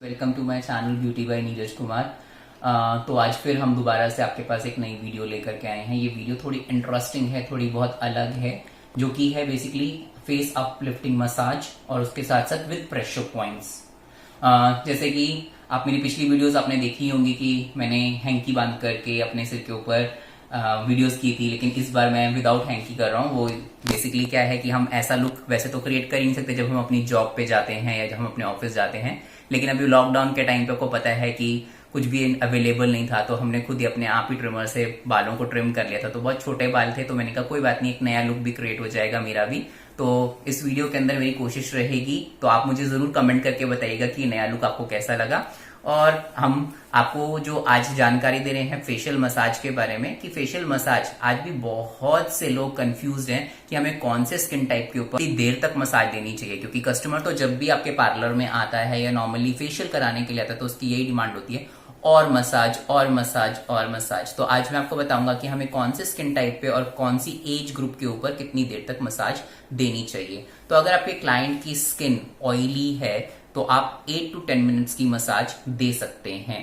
Welcome to my channel beauty by Neeraj Kumar. तो आज फिर हम दोबारा से आपके पास एक नई वीडियो लेकर के आए हैं। ये वीडियो थोड़ी इंटरेस्टिंग है, थोड़ी बहुत अलग है, जो कि है बेसिकली फेस अपलिफ्टिंग मसाज और उसके साथ साथ विद प्रेशर पॉइंट्स। जैसे कि आप मेरी पिछली वीडियोस आपने देखी होंगी कि मैंने हैंकी बांध करके अपने सिर के ऊपर वीडियोस की थी, लेकिन इस बार मैं विदाउट हैंकी कर रहा हूँ। वो बेसिकली क्या है कि हम ऐसा लुक वैसे तो क्रिएट कर ही नहीं सकते जब हम अपनी जॉब पे जाते हैं या जब हम अपने ऑफिस जाते हैं, लेकिन अभी लॉकडाउन के टाइम पे आपको पता है कि कुछ भी अवेलेबल नहीं था, तो हमने खुद ही अपने आप ही ट्रिमर से बालों को ट्रिम कर लिया था। तो बहुत छोटे बाल थे, तो मैंने कहा कोई बात नहीं, एक नया लुक भी क्रिएट हो जाएगा मेरा भी। तो इस वीडियो के अंदर मेरी कोशिश रहेगी, तो आप मुझे जरूर कमेंट करके बताइएगा कि नया लुक आपको कैसा लगा। और हम आपको जो आज जानकारी दे रहे हैं फेशियल मसाज के बारे में, कि फेशियल मसाज आज भी बहुत से लोग कंफ्यूज हैं कि हमें कौन से स्किन टाइप के ऊपर कितनी देर तक मसाज देनी चाहिए। क्योंकि कस्टमर तो जब भी आपके पार्लर में आता है या नॉर्मली फेशियल कराने के लिए आता है, तो उसकी यही डिमांड होती है, और मसाज और मसाज और मसाज। तो आज मैं आपको बताऊंगा कि हमें कौन से स्किन टाइप पे और कौन सी एज ग्रुप के ऊपर कितनी देर तक मसाज देनी चाहिए। तो अगर आपके क्लाइंट की स्किन ऑयली है तो आप 8 to 10 मिनट्स की मसाज दे सकते हैं,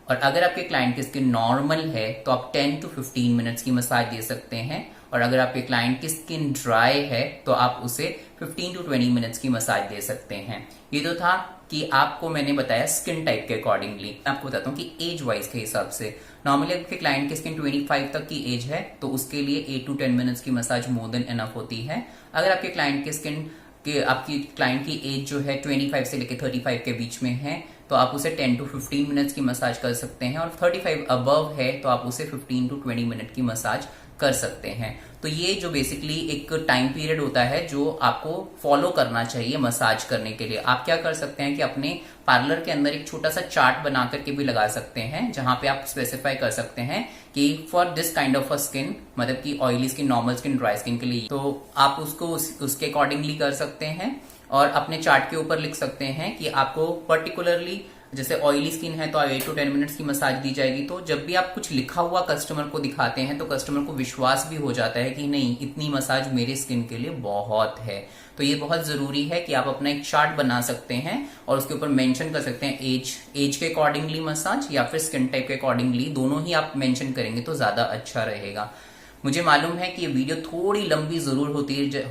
और अगर आपके क्लाइंट की स्किन नॉर्मल है तो आप 10 to 15 मिनट्स की मसाज दे सकते हैं, और अगर आपके क्लाइंट की स्किन ड्राई है तो आप उसे 15 to 20 मिनट्स की मसाज दे सकते हैं। ये तो था कि आपको मैंने बताया स्किन टाइप के अकॉर्डिंगली। आपको बताता हूँ कि एज वाइज के हिसाब से नॉर्मली आपके क्लाइंट की स्किन 25 तक की एज है तो उसके लिए 8 to 10 मिनट्स की मसाज मोर देन इनफ होती है। अगर आपके क्लाइंट की स्किन कि आपकी क्लाइंट की एज जो है 25 से लेकर 35 के बीच में है तो आप उसे 10 to 15 मिनट्स की मसाज कर सकते हैं, और 35 अबव है तो आप उसे 15 to 20 मिनट की मसाज कर सकते हैं। तो ये जो बेसिकली एक टाइम पीरियड होता है जो आपको फॉलो करना चाहिए मसाज करने के लिए। आप क्या कर सकते हैं कि अपने पार्लर के अंदर एक छोटा सा चार्ट बना करके भी लगा सकते हैं, जहां पे आप स्पेसिफाई कर सकते हैं कि for this kind of a skin, मतलब कि oily skin, normal skin, dry skin के लिए, तो आप उसको उसके अकॉर्डिंगली कर सकते हैं। और अपने चार्ट के ऊपर लिख सकते हैं कि आपको पर्टिकुलरली जैसे ऑयली स्किन है तो 8 to 10 मिनट्स की मसाज दी जाएगी। तो जब भी आप कुछ लिखा हुआ कस्टमर को दिखाते हैं तो कस्टमर को विश्वास भी हो जाता है कि नहीं, इतनी मसाज मेरे स्किन के लिए बहुत है। तो ये बहुत जरूरी है कि आप अपना एक चार्ट बना सकते हैं और उसके ऊपर मेंशन कर सकते हैं एज के अकॉर्डिंगली मसाज, या फिर स्किन टाइप के अकॉर्डिंगली, दोनों ही आप मेंशन करेंगे तो ज्यादा अच्छा रहेगा। मुझे मालूम है कि ये वीडियो थोड़ी लंबी जरूर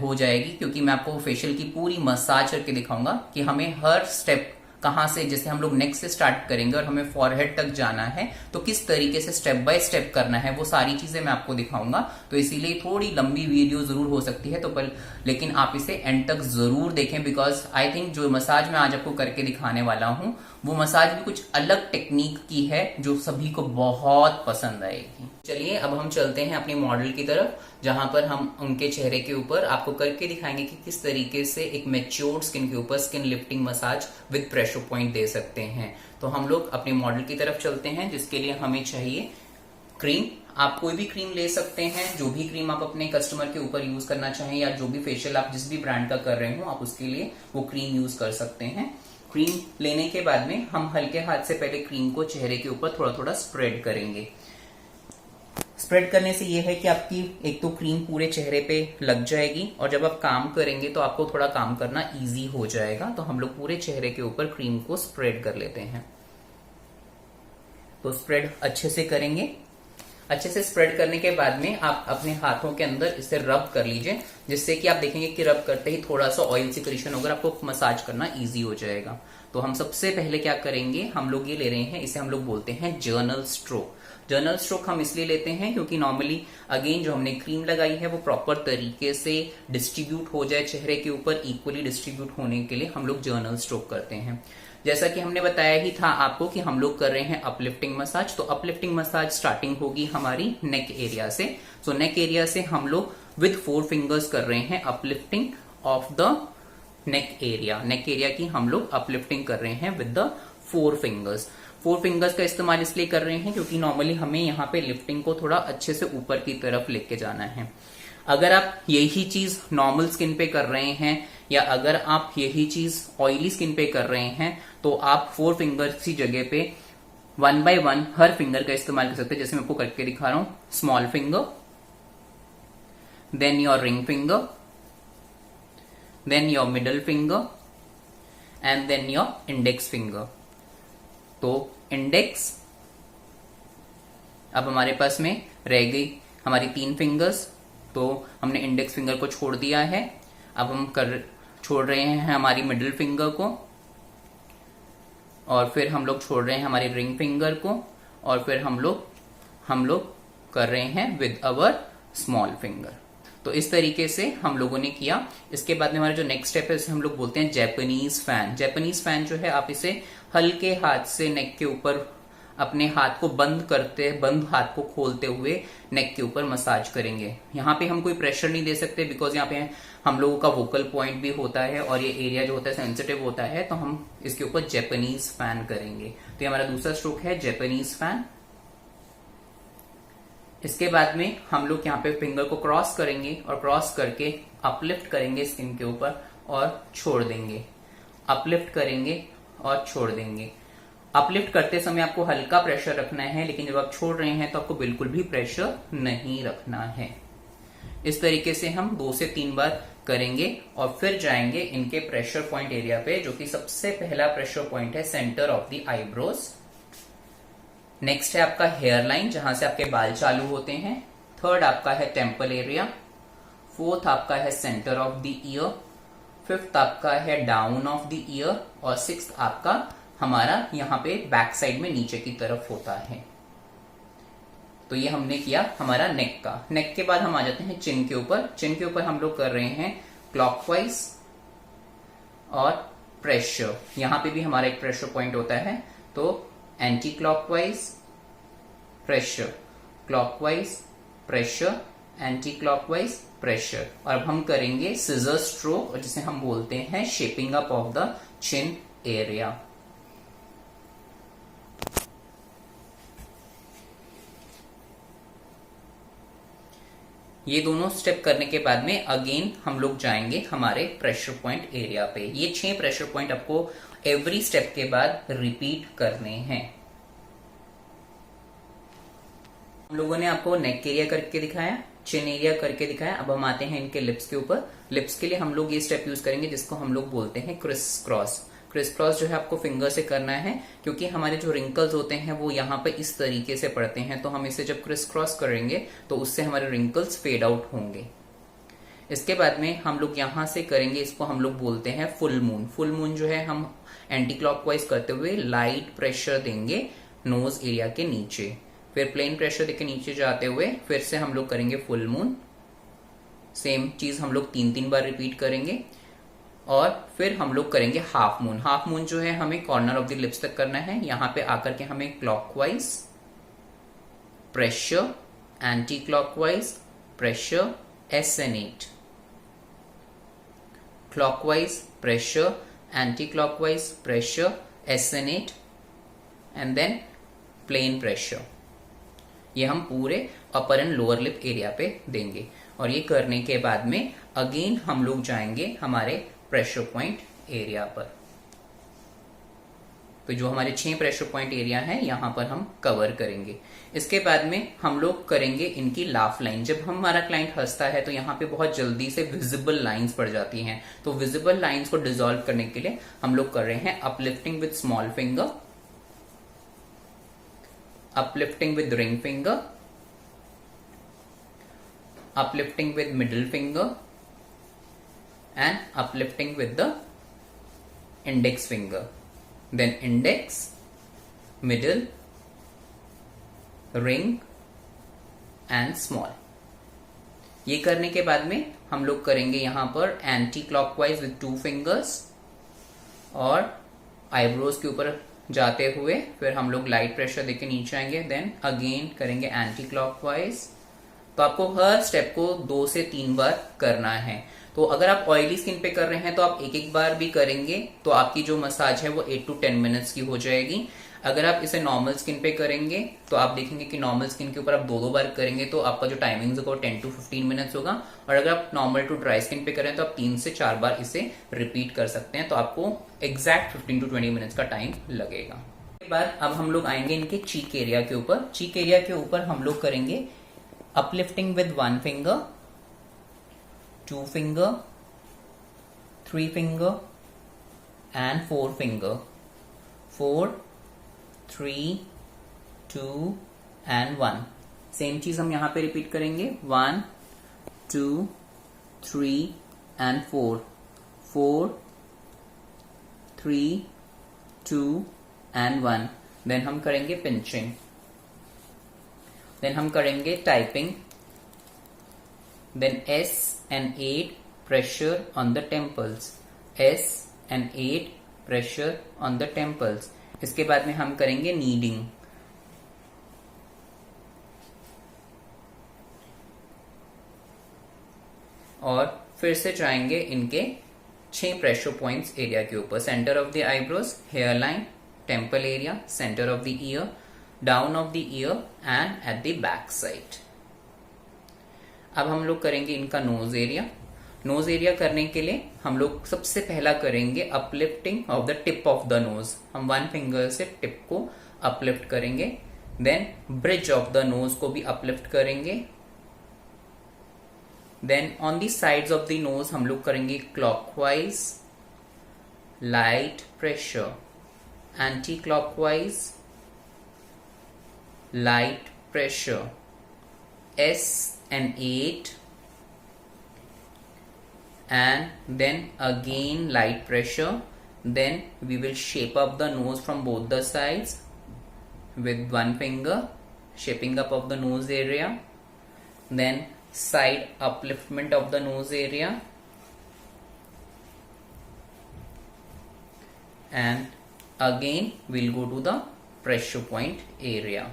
हो जाएगी, क्योंकि मैं आपको फेशियल की पूरी मसाज करके दिखाऊंगा कि हमें हर स्टेप कहां से, जैसे हम लोग नेक से स्टार्ट करेंगे और हमें फॉरहेड तक जाना है तो किस तरीके से स्टेप बाय स्टेप करना है, वो सारी चीजें मैं आपको दिखाऊंगा। तो इसीलिए थोड़ी लंबी वीडियो जरूर हो सकती है, तो लेकिन आप इसे एंड तक जरूर देखें, बिकॉज आई थिंक जो मसाज मैं आज आपको करके दिखाने वाला हूं वो मसाज भी कुछ अलग टेक्निक की है जो सभी को बहुत पसंद आएगी। चलिए अब हम चलते हैं अपने मॉडल की तरफ, जहां पर हम उनके चेहरे के ऊपर आपको करके दिखाएंगे कि किस तरीके से एक मैच्योर्ड स्किन के ऊपर skin lifting massage with pressure point दे सकते हैं। तो हम लोग अपने मॉडल की तरफ चलते हैं, जिसके लिए हमें चाहिए क्रीम। आप कोई भी क्रीम ले सकते हैं, जो भी क्रीम आप अपने कस्टमर के ऊपर यूज करना चाहें, या जो भी फेशियल आप जिस भी ब्रांड का कर रहे हो आप उसके लिए वो क्रीम यूज कर सकते हैं। क्रीम लेने के बाद में हम हल्के हाथ से पहले क्रीम को चेहरे के ऊपर थोड़ा थोड़ा स्प्रेड करेंगे। स्प्रेड करने से यह है कि आपकी एक तो क्रीम पूरे चेहरे पे लग जाएगी, और जब आप काम करेंगे तो आपको थोड़ा काम करना इजी हो जाएगा। तो हम लोग पूरे चेहरे के ऊपर क्रीम को स्प्रेड कर लेते हैं। तो स्प्रेड अच्छे से करेंगे। अच्छे से स्प्रेड करने के बाद में आप अपने हाथों के अंदर इसे रब कर लीजिए, जिससे कि आप देखेंगे कि रब करते ही थोड़ा सा ऑयल सिक्रेशन होगा, आपको मसाज करना इजी हो जाएगा। तो हम सबसे पहले क्या करेंगे, हम लोग ये ले रहे हैं, इसे हम लोग बोलते हैं जर्नल स्ट्रोक। जर्नल स्ट्रोक हम इसलिए लेते हैं क्योंकि नॉर्मली अगेन जो हमने क्रीम लगाई है वो प्रॉपर तरीके से डिस्ट्रीब्यूट हो जाए चेहरे के ऊपर, इक्वली डिस्ट्रीब्यूट होने के लिए हम लोग जर्नल स्ट्रोक करते हैं। जैसा कि हमने बताया ही था आपको कि हम लोग कर रहे हैं अपलिफ्टिंग मसाज। तो अपलिफ्टिंग मसाज स्टार्टिंग होगी हमारी नेक एरिया से। सो नेक एरिया से हम लोग विद 4 फिंगर्स कर रहे हैं uplifting of the neck area. Neck area की हम लोग अपलिफ्टिंग कर रहे हैं विद द 4 फिंगर्स। 4 फिंगर्स का इस्तेमाल इसलिए कर रहे हैं क्योंकि नॉर्मली हमें यहाँ पे लिफ्टिंग को थोड़ा अच्छे से ऊपर की तरफ लेके जाना है। अगर आप यही चीज नॉर्मल स्किन पे कर रहे हैं, या अगर आप यही चीज ऑयली स्किन पे कर रहे हैं, तो आप 4 फिंगर्स की जगह पे 1 by 1 हर फिंगर का इस्तेमाल कर सकते हैं। जैसे मैं आपको करके दिखा रहा हूं, small finger, then your ring finger, then your middle finger, and then your index finger. तो इंडेक्स, अब हमारे पास में रह गई हमारी 3 फिंगर्स, तो हमने इंडेक्स फिंगर को छोड़ दिया है। अब हम छोड़ रहे हैं हमारी मिडिल फिंगर को, और फिर हम लोग छोड़ रहे हैं हमारी रिंग फिंगर को, और फिर हम लोग कर रहे हैं विद अवर स्मॉल फिंगर। तो इस तरीके से हम लोगों ने किया। इसके बाद में हमारा जो नेक्स्ट स्टेप है उसे हम लोग बोलते हैं जैपनीज फैन। जैपनीज फैन जो है, आप इसे हल्के हाथ से नेक के ऊपर अपने हाथ को बंद हाथ को खोलते हुए नेक के ऊपर मसाज करेंगे। यहाँ पे हम कोई प्रेशर नहीं दे सकते, बिकॉज यहाँ पे हम लोगों का वोकल पॉइंट भी होता है और ये एरिया जो होता है सेंसिटिव होता है, तो हम इसके ऊपर जैपनीज फैन करेंगे। तो ये हमारा दूसरा स्ट्रोक है जैपनीज फैन। इसके बाद में हम लोग यहाँ पे फिंगर को क्रॉस करेंगे और क्रॉस करके अपलिफ्ट करेंगे स्किन के ऊपर और छोड़ देंगे, अपलिफ्ट करेंगे और छोड़ देंगे। अपलिफ्ट करते समय आपको हल्का प्रेशर रखना है, लेकिन जब आप छोड़ रहे हैं तो आपको बिल्कुल भी प्रेशर नहीं रखना है। इस तरीके से हम 2 से 3 बार करेंगे और फिर जाएंगे इनके प्रेशर पॉइंट एरिया पे, जो कि सबसे पहला प्रेशर पॉइंट है centre of the eyebrows. Next है आपका हेयर लाइन, जहां से आपके बाल चालू होते हैं। थर्ड आपका है टेम्पल एरिया। फोर्थ आपका है centre of the year. Fifth आपका है डाउन ऑफ द ईयर। और सिक्स्थ आपका हमारा यहाँ पे बैक साइड में नीचे की तरफ होता है। तो ये हमने किया हमारा नेक का। नेक के बाद हम आ जाते हैं चिन के ऊपर। चिन के ऊपर हम लोग कर रहे हैं क्लॉकवाइज और प्रेशर। यहां पे भी हमारा एक प्रेशर पॉइंट होता है, तो anti clockwise pressure, clockwise pressure, anti clockwise pressure. और अब हम करेंगे सिजर स्ट्रोक, जिसे हम बोलते हैं shaping up of the chin area. ये दोनों स्टेप करने के बाद में अगेन हम लोग जाएंगे हमारे प्रेशर पॉइंट एरिया पे। ये 6 प्रेशर पॉइंट आपको एवरी स्टेप के बाद रिपीट करने हैं। हम लोगों ने आपको नेक एरिया करके दिखाया, चिन एरिया करके दिखाया। अब हम आते हैं इनके लिप्स के ऊपर। लिप्स के लिए हम लोग ये स्टेप यूज करेंगे जिसको हम लोग बोलते हैं क्रिस क्रॉस। क्रिस क्रॉस जो है आपको फिंगर से करना है, क्योंकि हमारे जो रिंकल्स होते हैं वो यहाँ पे इस तरीके से पड़ते हैं। तो हम इसे जब क्रिस क्रॉस करेंगे तो उससे हमारे रिंकल्स फेड आउट होंगे। इसके बाद में हम लोग यहां से करेंगे, इसको हम लोग बोलते हैं फुल मून। फुल मून जो है हम एंटी क्लॉकवाइज करते हुए लाइट प्रेशर देंगे नोज एरिया के नीचे, फिर प्लेन प्रेशर देके नीचे जाते हुए फिर से हम लोग करेंगे फुल मून। सेम चीज हम लोग 3-3 बार रिपीट करेंगे। और फिर हम लोग करेंगे हाफ मून। हाफ मून जो है हमें कॉर्नर ऑफ द लिप्स तक करना है। यहां पे आकर के हमें clockwise pressure, anti clockwise pressure, SN8, clockwise pressure, anti-clockwise pressure, SN8 and then plain pressure। ये हम पूरे अपर एंड लोअर लिप एरिया पे देंगे। और ये करने के बाद में अगेन हम लोग जाएंगे हमारे प्रेशर पॉइंट एरिया पर। तो जो हमारे 6 प्रेशर पॉइंट एरिया है यहां पर हम कवर करेंगे। इसके बाद में हम लोग करेंगे इनकी लाफ लाइन। जब हमारा क्लाइंट हंसता है तो यहाँ पे बहुत जल्दी से विजिबल लाइंस पड़ जाती हैं। तो विजिबल लाइंस को डिसॉल्व करने के लिए हम लोग कर रहे हैं uplifting with small finger, uplifting with ring finger, uplifting with middle finger and uplifting with the index finger. Then index, middle, ring and small। ये करने के बाद में हम लोग करेंगे यहां पर एंटी क्लॉकवाइज विद 2 फिंगर्स और आईब्रोज के ऊपर जाते हुए फिर हम लोग लाइट प्रेशर देके नीचे आएंगे। देन अगेन करेंगे एंटी क्लॉकवाइज। तो आपको हर स्टेप को 2 से 3 बार करना है। तो अगर आप ऑयली स्किन पे कर रहे हैं तो आप एक बार भी करेंगे तो आपकी जो मसाज है वो 8 to 10 मिनट्स की हो जाएगी। अगर आप इसे नॉर्मल स्किन पे करेंगे तो आप देखेंगे कि नॉर्मल स्किन के ऊपर आप 2-2 बार करेंगे तो आपका जो टाइमिंग होगा 10 to 15 मिनट्स होगा। और अगर आप नॉर्मल टू ड्राई स्किन पे करें तो आप 3 से 4 बार इसे रिपीट कर सकते हैं। तो आपको एग्जैक्ट 15 to 20 मिनट्स का टाइम लगेगा। उसके बाद अब हम लोग आएंगे इनके चीक एरिया के ऊपर। चीक एरिया के ऊपर हम लोग करेंगे uplifting with 1 finger, 2 finger, 3 finger and 4 finger, 4, 3, 2 and 1। Same चीज हम यहां पे रिपीट करेंगे, 1, 2, 3 एंड 4, 4, 3, 2 एंड 1। देन हम करेंगे पिंचिंग, देन हम करेंगे typing, then S and 8 pressure on the temples, S and 8 pressure on the temples। इसके बाद में हम करेंगे नीडिंग, और फिर से जाएंगे इनके 6 प्रेशर पॉइंट्स एरिया के ऊपर, centre of the eyebrows, hair line, temple area, centre of the ear, down of the ear and at the back side. अब हम लोग करेंगे इनका नोज एरिया। नोज एरिया करने के लिए हम लोग सबसे पहला करेंगे uplifting of the tip of the nose. हम 1 फिंगर से टिप को अपलिफ्ट करेंगे, then bridge of the nose को भी अपलिफ्ट करेंगे, then on the sides of the nose हम लोग करेंगे clockwise, light pressure, anti clockwise, light pressure, S and 8, and then again light pressure, then we will shape up the nose from both the sides with 1 finger, shaping up of the nose area, then side upliftment of the nose area, and again we'll go to the pressure point area।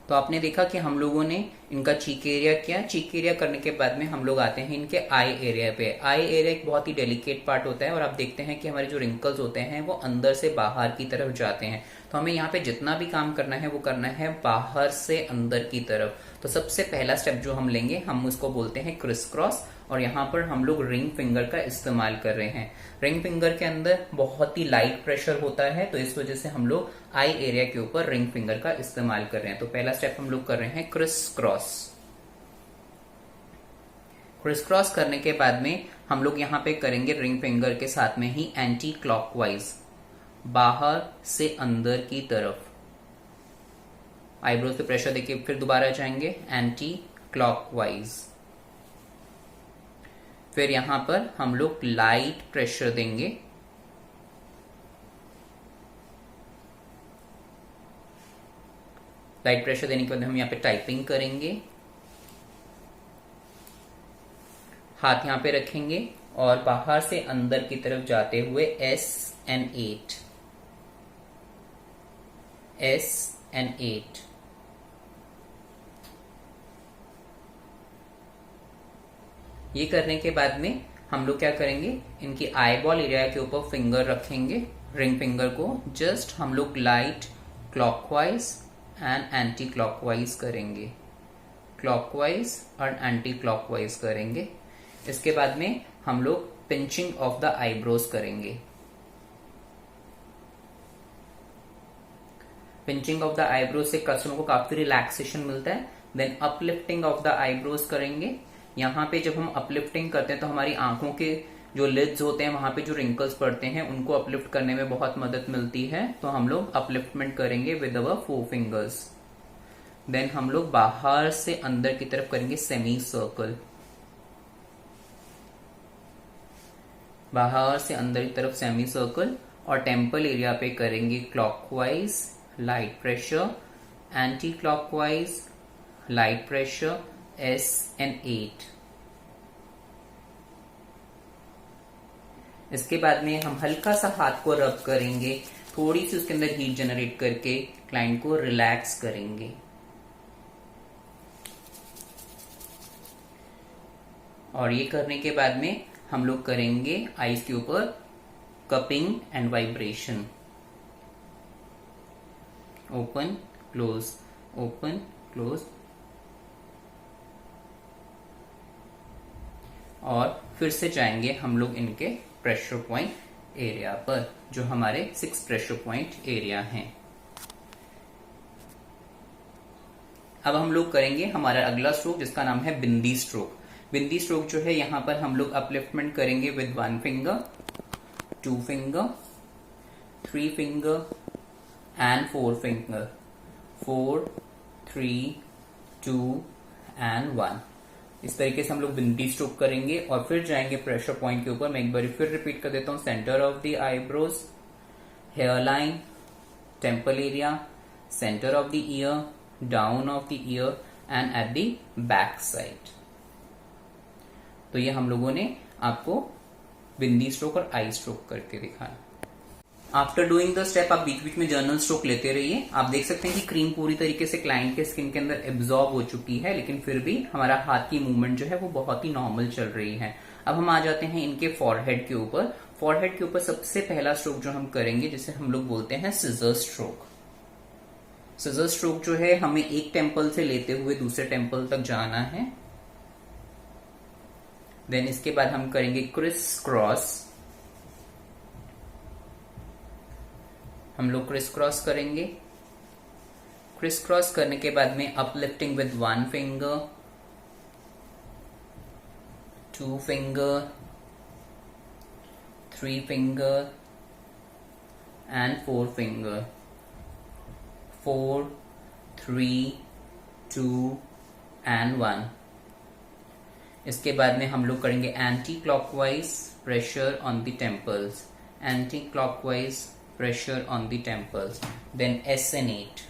तो आपने देखा कि हम लोगों ने इनका चीक area किया। चीक area करने के बाद में हम लोग आते हैं इनके आई एरिया पे। आई एरिया एक बहुत ही डेलिकेट पार्ट होता है और आप देखते हैं कि हमारे जो रिंकल्स होते हैं वो अंदर से बाहर की तरफ जाते हैं। तो हमें यहाँ पे जितना भी काम करना है वो करना है बाहर से अंदर की तरफ। तो सबसे पहला स्टेप जो हम लेंगे हम उसको बोलते हैं क्रिस क्रॉस, और यहाँ पर हम लोग रिंग फिंगर का इस्तेमाल कर रहे हैं। रिंग फिंगर के अंदर बहुत ही लाइट प्रेशर होता है, तो इस वजह से हम लोग आई एरिया के ऊपर रिंग फिंगर का इस्तेमाल कर रहे हैं। तो पहला स्टेप हम लोग कर रहे हैं क्रिस क्रॉस। क्रिस क्रॉस करने के बाद में हम लोग यहाँ पे करेंगे रिंग फिंगर के साथ में ही एंटी क्लॉकवाइज, बाहर से अंदर की तरफ। आईब्रोज पे प्रेशर देके फिर दोबारा जाएंगे एंटी क्लॉकवाइज। फिर यहां पर हम लोग लाइट प्रेशर देंगे, लाइट प्रेशर देने के बाद हम यहां पे टाइपिंग करेंगे। हाथ यहां पे रखेंगे और बाहर से अंदर की तरफ जाते हुए S and 8, S and 8। ये करने के बाद में हम लोग क्या करेंगे, इनकी आई बॉल एरिया के ऊपर फिंगर रखेंगे, रिंग फिंगर को जस्ट हम लोग light clockwise and anti clockwise करेंगे, क्लॉकवाइज और एंटी क्लॉकवाइज करेंगे। इसके बाद में हम लोग पिंचिंग ऑफ द आईब्रोज करेंगे। पिंचिंग ऑफ द आईब्रोज से कस्टमर को काफी रिलैक्सेशन मिलता है। Then uplifting of the eyebrows करेंगे। यहाँ पे जब हम अपलिफ्टिंग करते हैं तो हमारी आंखों के जो लिड्स होते हैं वहां पे जो रिंकल्स पड़ते हैं उनको अपलिफ्ट करने में बहुत मदद मिलती है। तो हम लोग अपलिफ्टमेंट करेंगे विद अवर 4 फिंगर्स। देन हम लोग बाहर से अंदर की तरफ करेंगे सेमी सर्कल, बाहर से अंदर की तरफ सेमी सर्कल, और टेम्पल एरिया पे करेंगे clockwise light pressure, anti clockwise light pressure, S and 8। इसके बाद में हम हल्का सा हाथ को रब करेंगे, थोड़ी सी उसके अंदर हीट जनरेट करके क्लाइंट को रिलैक्स करेंगे। और ये करने के बाद में हम लोग करेंगे आईज के ऊपर cupping and vibration, open close, open close. और फिर से जाएंगे हम लोग इनके प्रेशर पॉइंट एरिया पर, जो हमारे 6 प्रेशर पॉइंट एरिया हैं। अब हम लोग करेंगे हमारा अगला स्ट्रोक जिसका नाम है बिंदी स्ट्रोक। बिंदी स्ट्रोक जो है यहाँ पर हम लोग अपलिफ्टमेंट करेंगे with 1 finger, 2 finger, 3 finger and 4 finger, 4, 3, 2 and 1। इस तरीके से हम लोग बिंदी स्ट्रोक करेंगे और फिर जाएंगे प्रेशर पॉइंट के ऊपर। मैं एक बार फिर रिपीट कर देता हूं, centre of the eyebrows, hair line, temple area, centre of the ear, down of the ear and at the back side. तो ये हम लोगों ने आपको बिंदी स्ट्रोक और आई स्ट्रोक करके दिखाया। आफ्टर डूइंग द स्टेप आप बीच बीच में जर्नल स्ट्रोक लेते रहिए। आप देख सकते हैं कि क्रीम पूरी तरीके से क्लाइंट के स्किन के अंदर एब्जॉर्ब हो चुकी है, लेकिन फिर भी हमारा हाथ की मूवमेंट जो है वो बहुत ही नॉर्मल चल रही है। अब हम आ जाते हैं इनके फॉरहेड के ऊपर। फॉरहेड के ऊपर सबसे पहला स्ट्रोक जो हम करेंगे, जिसे हम लोग बोलते हैं सिजर स्ट्रोक। सिजर स्ट्रोक जो है हमें एक टेम्पल से लेते हुए दूसरे टेम्पल तक जाना है। देन इसके बाद हम करेंगे क्रिस क्रॉस। हम लोग क्रिस क्रॉस करेंगे। क्रिस क्रॉस करने के बाद में uplifting with 1 finger, 2 finger, 3 finger and 4 finger, 4, 3, 2 and 1। इसके बाद में हम लोग करेंगे anti clockwise pressure on the temples, anti clockwise pressure on the temples, then SN8,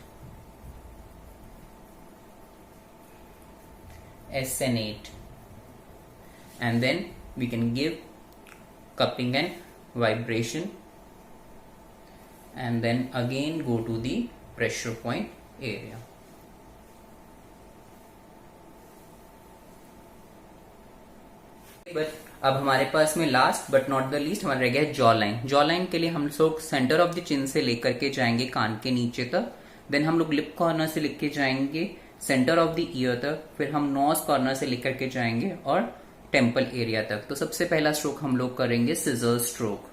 SN8, and then we can give cupping and vibration, and then again go to the pressure point area. But अब हमारे पास में last but not the least हमारा रह गया है jaw line. Jaw line के लिए हम लोग सेंटर ऑफ द चिन से लेकर के जाएंगे कान के नीचे तक। देन हम लोग लिप कॉर्नर से लेके जाएंगे सेंटर ऑफ द ईयर तक। फिर हम नोज कॉर्नर से लेकर के जाएंगे और टेम्पल एरिया तक। तो सबसे पहला स्ट्रोक हम लोग करेंगे सिजर स्ट्रोक।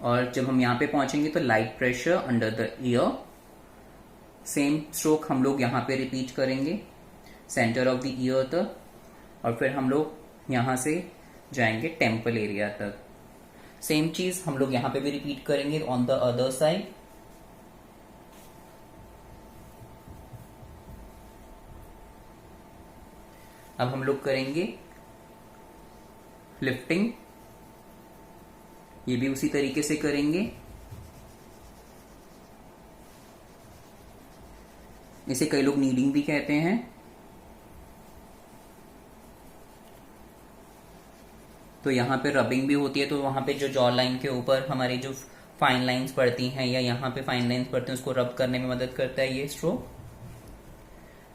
और जब हम यहाँ पे पहुंचेंगे तो light pressure under the year. Same stroke हम लोग यहाँ पे रिपीट करेंगे सेंटर ऑफ द ईयर तक, और फिर हम लोग यहां से जाएंगे टेम्पल एरिया तक। सेम चीज हम लोग यहां पे भी रिपीट करेंगे ऑन द अदर साइड। अब हम लोग करेंगे लिफ्टिंग, ये भी उसी तरीके से करेंगे। इसे कई लोग नीडिंग भी कहते हैं। तो यहाँ पे रबिंग भी होती है, तो वहां पे जो जॉ लाइन के ऊपर हमारी जो फाइन लाइंस पड़ती हैं या यहाँ पे फाइन लाइंस पड़ती हैं उसको रब करने में मदद करता है ये स्ट्रोक।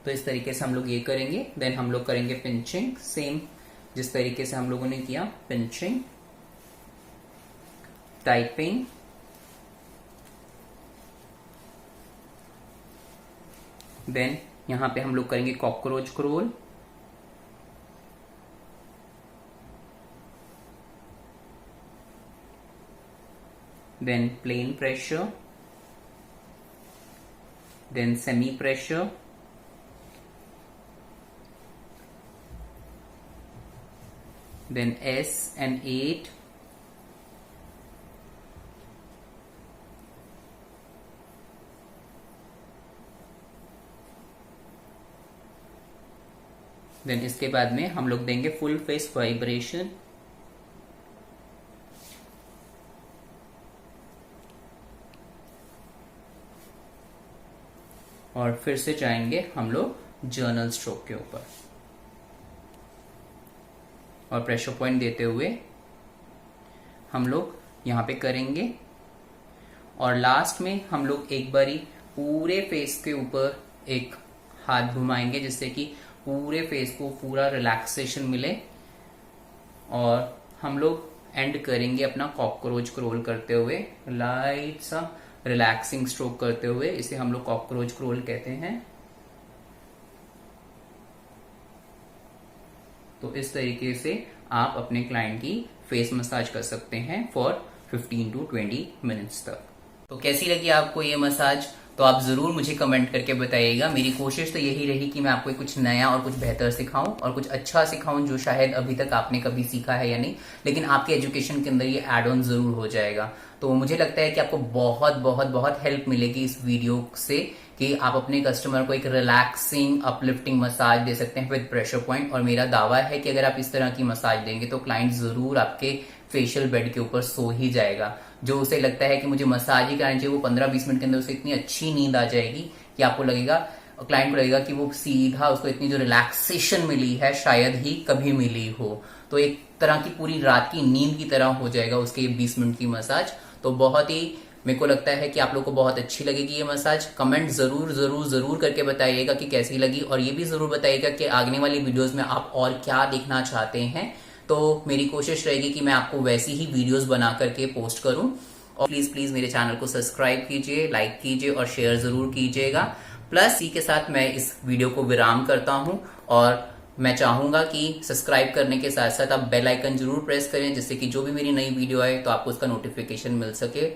तो इस तरीके से हम लोग ये करेंगे। देन हम लोग करेंगे पिंचिंग, सेम जिस तरीके से हम लोगों ने किया, पिंचिंग, टाइपिंग, देन यहां पे हम लोग करेंगे cockroach crawl, then plain pressure, then semi pressure, then S and 8, then इसके बाद में हम लोग देंगे फुल फेस वाइब्रेशन। और फिर से जाएंगे हम लोग जर्नल स्ट्रोक के ऊपर और प्रेशर पॉइंट देते हुए हम लोग यहाँ पे करेंगे। और लास्ट में हम लोग एक बारी पूरे फेस के ऊपर एक हाथ घुमाएंगे जिससे कि पूरे फेस को पूरा रिलैक्सेशन मिले। और हम लोग एंड करेंगे अपना कॉकरोच क्रोल करते हुए, लाइट सा रिलैक्सिंग स्ट्रोक करते हुए। इसे हम लोग कॉकरोच क्रोल कहते हैं। तो इस तरीके से आप अपने क्लाइंट की फेस मसाज कर सकते हैं फॉर 15 to 20 मिनट्स तक। तो कैसी लगी आपको ये मसाज? तो तो आप जरूर मुझे कमेंट करके बताइएगा। मेरी कोशिश तो यही रही कि मैं आपको कुछ नया और कुछ बेहतर सिखाऊं और कुछ अच्छा सिखाऊं जो शायद अभी तक आपने कभी सीखा है या नहीं, लेकिन आपके एजुकेशन के अंदर ये एड ऑन जरूर हो जाएगा। तो मुझे लगता है कि आपको बहुत बहुत बहुत हेल्प मिलेगी इस वीडियो से कि आप अपने कस्टमर को एक रिलैक्सिंग अपलिफ्टिंग मसाज दे सकते हैं विद प्रेशर पॉइंट। और मेरा दावा है कि अगर आप इस तरह की मसाज देंगे तो क्लाइंट जरूर आपके फेशियल बेड के ऊपर सो ही जाएगा। जो उसे लगता है कि मुझे मसाज ही करानी चाहिए, वो 15-20 मिनट के अंदर उसे इतनी अच्छी नींद आ जाएगी कि आपको लगेगा, क्लाइंट को लगेगा कि वो सीधा उसको इतनी जो रिलैक्सेशन मिली है शायद ही कभी मिली हो। तो एक तरह की पूरी रात की नींद की तरह हो जाएगा उसके 20 मिनट की मसाज। तो बहुत ही मेरे को लगता है कि आप लोग को बहुत अच्छी लगेगी ये मसाज। कमेंट जरूर जरूर जरूर करके बताइएगा कि कैसी लगी, और ये भी जरूर बताइएगा कि आगने वाली वीडियोस में आप और क्या देखना चाहते हैं। तो मेरी कोशिश रहेगी कि मैं आपको वैसी ही वीडियोस बना करके पोस्ट करूं। और प्लीज प्लीज मेरे चैनल को सब्सक्राइब कीजिए, लाइक कीजिए और शेयर जरूर कीजिएगा। प्लस इसी के साथ मैं इस वीडियो को विराम करता हूं, और मैं चाहूंगा कि सब्सक्राइब करने के साथ साथ आप बेल आइकन जरूर प्रेस करें, जिससे कि जो भी मेरी नई वीडियो आए तो आपको उसका नोटिफिकेशन मिल सके।